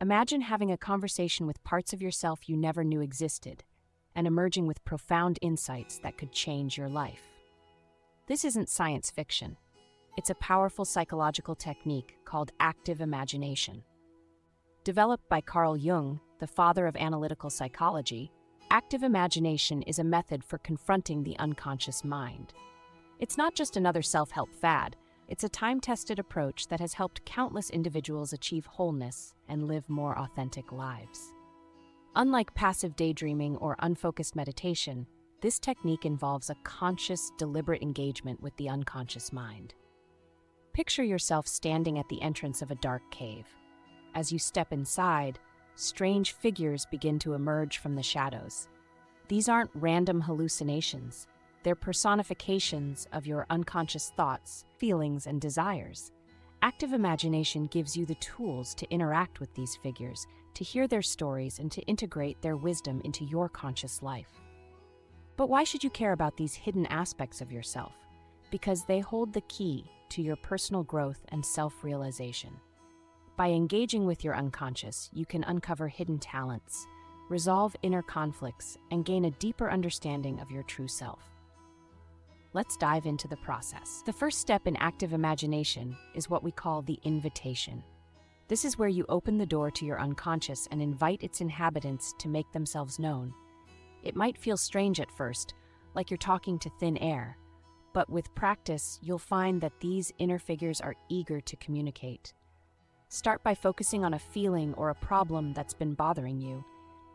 Imagine having a conversation with parts of yourself you never knew existed and emerging with profound insights that could change your life. This isn't science fiction. It's a powerful psychological technique called active imagination. Developed by Carl Jung, the father of analytical psychology, active imagination is a method for confronting the unconscious mind. It's not just another self-help fad. It's a time-tested approach that has helped countless individuals achieve wholeness and live more authentic lives. Unlike passive daydreaming or unfocused meditation, this technique involves a conscious, deliberate engagement with the unconscious mind. Picture yourself standing at the entrance of a dark cave. As you step inside, strange figures begin to emerge from the shadows. These aren't random hallucinations. They're personifications of your unconscious thoughts, feelings, and desires. Active imagination gives you the tools to interact with these figures, to hear their stories, and to integrate their wisdom into your conscious life. But why should you care about these hidden aspects of yourself? Because they hold the key to your personal growth and self-realization. By engaging with your unconscious, you can uncover hidden talents, resolve inner conflicts, and gain a deeper understanding of your true self. Let's dive into the process. The first step in active imagination is what we call the invitation. This is where you open the door to your unconscious and invite its inhabitants to make themselves known. It might feel strange at first, like you're talking to thin air, but with practice, you'll find that these inner figures are eager to communicate. Start by focusing on a feeling or a problem that's been bothering you.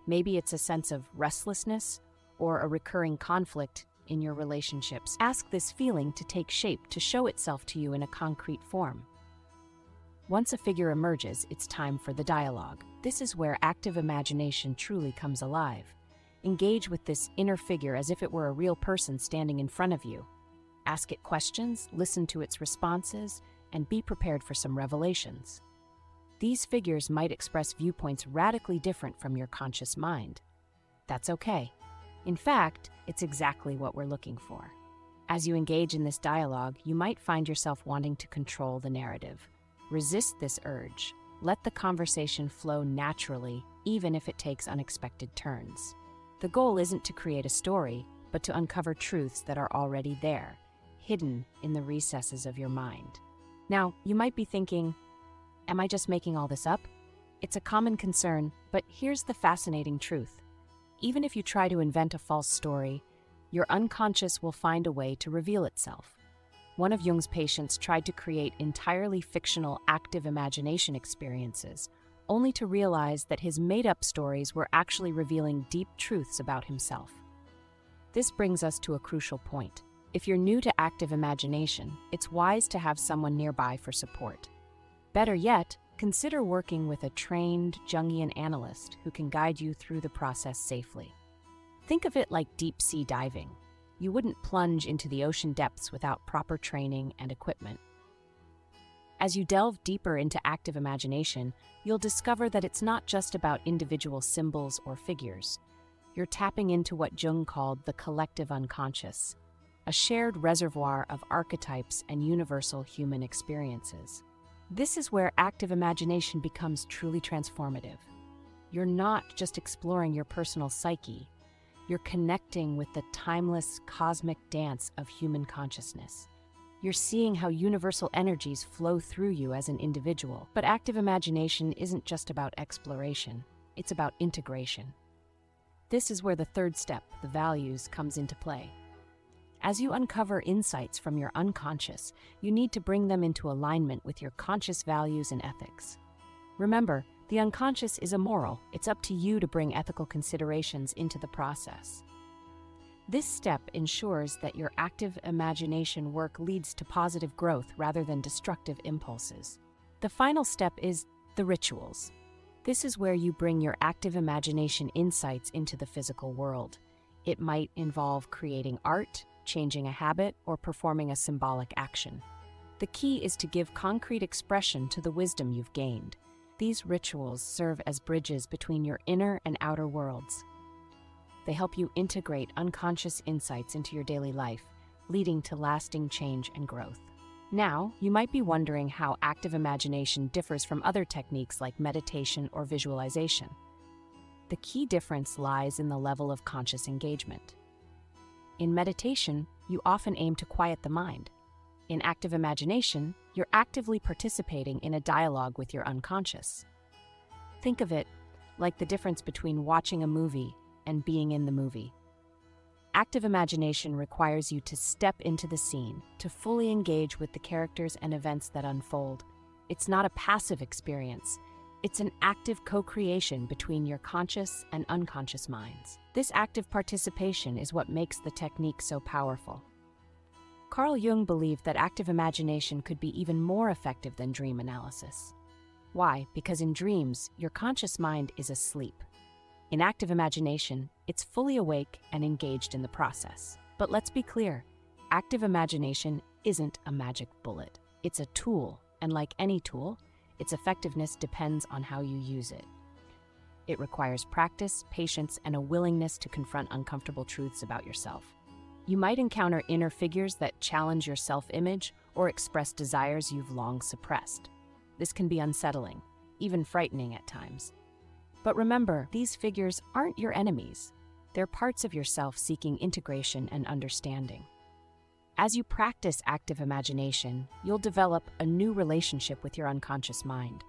Maybe it's a sense of restlessness or a recurring conflict in your relationships. Ask this feeling to take shape, to show itself to you in a concrete form. Once a figure emerges, it's time for the dialogue. This is where active imagination truly comes alive. Engage with this inner figure as if it were a real person standing in front of you. Ask it questions, listen to its responses, and be prepared for some revelations. These figures might express viewpoints radically different from your conscious mind. That's okay. In fact, it's exactly what we're looking for. As you engage in this dialogue, you might find yourself wanting to control the narrative. Resist this urge. Let the conversation flow naturally, even if it takes unexpected turns. The goal isn't to create a story, but to uncover truths that are already there, hidden in the recesses of your mind. Now, you might be thinking, am I just making all this up? It's a common concern, but here's the fascinating truth. Even if you try to invent a false story, your unconscious will find a way to reveal itself. One of Jung's patients tried to create entirely fictional active imagination experiences, only to realize that his made-up stories were actually revealing deep truths about himself. This brings us to a crucial point. If you're new to active imagination, it's wise to have someone nearby for support. Better yet, consider working with a trained Jungian analyst who can guide you through the process safely. Think of it like deep-sea diving. You wouldn't plunge into the ocean depths without proper training and equipment. As you delve deeper into active imagination, you'll discover that it's not just about individual symbols or figures. You're tapping into what Jung called the collective unconscious, a shared reservoir of archetypes and universal human experiences. This is where active imagination becomes truly transformative. You're not just exploring your personal psyche, you're connecting with the timeless cosmic dance of human consciousness. You're seeing how universal energies flow through you as an individual. But active imagination isn't just about exploration, it's about integration. This is where the third step, the values, comes into play. As you uncover insights from your unconscious, you need to bring them into alignment with your conscious values and ethics. Remember, the unconscious is immoral. It's up to you to bring ethical considerations into the process. This step ensures that your active imagination work leads to positive growth rather than destructive impulses. The final step is the rituals. This is where you bring your active imagination insights into the physical world. It might involve creating art, changing a habit, or performing a symbolic action. The key is to give concrete expression to the wisdom you've gained. These rituals serve as bridges between your inner and outer worlds. They help you integrate unconscious insights into your daily life, leading to lasting change and growth. Now, you might be wondering how active imagination differs from other techniques like meditation or visualization. The key difference lies in the level of conscious engagement. In meditation, you often aim to quiet the mind. In active imagination, you're actively participating in a dialogue with your unconscious. Think of it like the difference between watching a movie and being in the movie. Active imagination requires you to step into the scene, to fully engage with the characters and events that unfold. It's not a passive experience. It's an active co-creation between your conscious and unconscious minds. This active participation is what makes the technique so powerful. Carl Jung believed that active imagination could be even more effective than dream analysis. Why? Because in dreams, your conscious mind is asleep. In active imagination, it's fully awake and engaged in the process. But let's be clear, active imagination isn't a magic bullet. It's a tool, and like any tool, its effectiveness depends on how you use it. It requires practice, patience, and a willingness to confront uncomfortable truths about yourself. You might encounter inner figures that challenge your self-image or express desires you've long suppressed. This can be unsettling, even frightening at times. But remember, these figures aren't your enemies. They're parts of yourself seeking integration and understanding. As you practice active imagination, you'll develop a new relationship with your unconscious mind.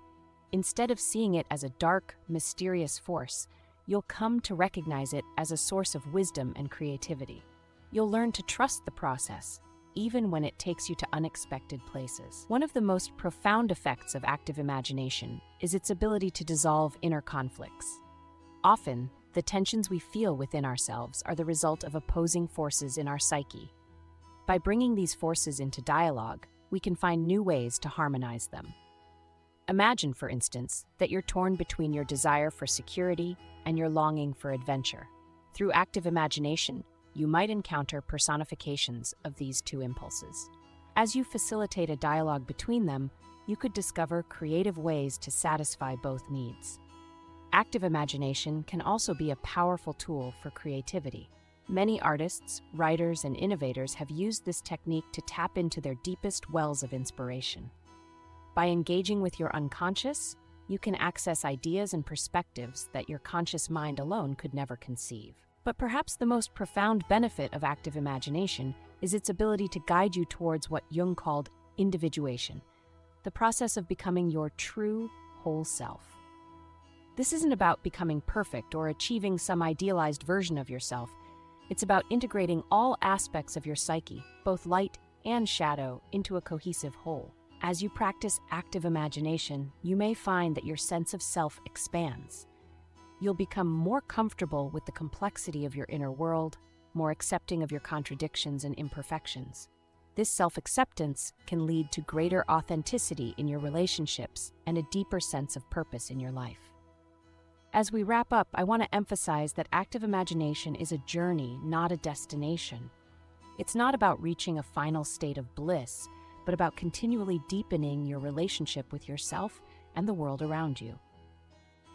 Instead of seeing it as a dark, mysterious force, you'll come to recognize it as a source of wisdom and creativity. You'll learn to trust the process, even when it takes you to unexpected places. One of the most profound effects of active imagination is its ability to dissolve inner conflicts. Often, the tensions we feel within ourselves are the result of opposing forces in our psyche. By bringing these forces into dialogue, we can find new ways to harmonize them. Imagine, for instance, that you're torn between your desire for security and your longing for adventure. Through active imagination, you might encounter personifications of these two impulses. As you facilitate a dialogue between them, you could discover creative ways to satisfy both needs. Active imagination can also be a powerful tool for creativity. Many artists, writers, and innovators have used this technique to tap into their deepest wells of inspiration. By engaging with your unconscious, you can access ideas and perspectives that your conscious mind alone could never conceive. But perhaps the most profound benefit of active imagination is its ability to guide you towards what Jung called individuation, the process of becoming your true, whole self. This isn't about becoming perfect or achieving some idealized version of yourself. It's about integrating all aspects of your psyche, both light and shadow, into a cohesive whole. As you practice active imagination, you may find that your sense of self expands. You'll become more comfortable with the complexity of your inner world, more accepting of your contradictions and imperfections. This self-acceptance can lead to greater authenticity in your relationships and a deeper sense of purpose in your life. As we wrap up, I want to emphasize that active imagination is a journey, not a destination. It's not about reaching a final state of bliss, but about continually deepening your relationship with yourself and the world around you.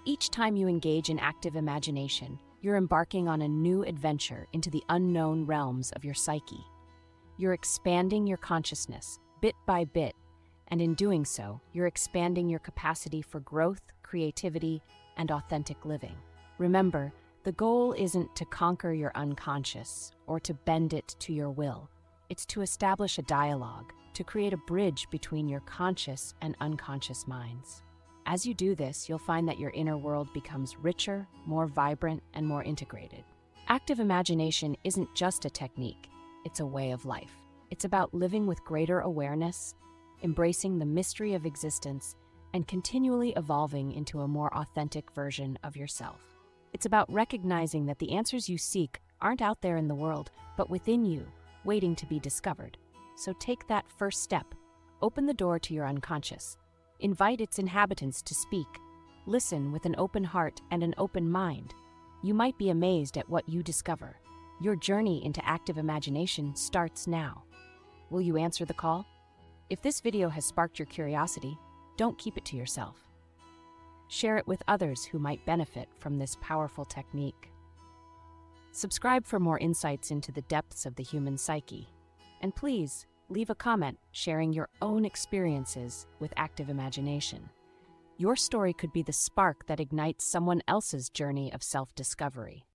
Each time you engage in active imagination, you're embarking on a new adventure into the unknown realms of your psyche. You're expanding your consciousness, bit by bit, and in doing so, you're expanding your capacity for growth, creativity, and authentic living. Remember, the goal isn't to conquer your unconscious or to bend it to your will. It's to establish a dialogue, to create a bridge between your conscious and unconscious minds. As you do this, you'll find that your inner world becomes richer, more vibrant, and more integrated. Active imagination isn't just a technique, it's a way of life. It's about living with greater awareness, embracing the mystery of existence, and continually evolving into a more authentic version of yourself. It's about recognizing that the answers you seek aren't out there in the world, but within you, waiting to be discovered. So take that first step. Open the door to your unconscious. Invite its inhabitants to speak. Listen with an open heart and an open mind. You might be amazed at what you discover. Your journey into active imagination starts now. Will you answer the call? If this video has sparked your curiosity, don't keep it to yourself. Share it with others who might benefit from this powerful technique. Subscribe for more insights into the depths of the human psyche. And please, Leave a comment sharing your own experiences with active imagination. Your story could be the spark that ignites someone else's journey of self-discovery.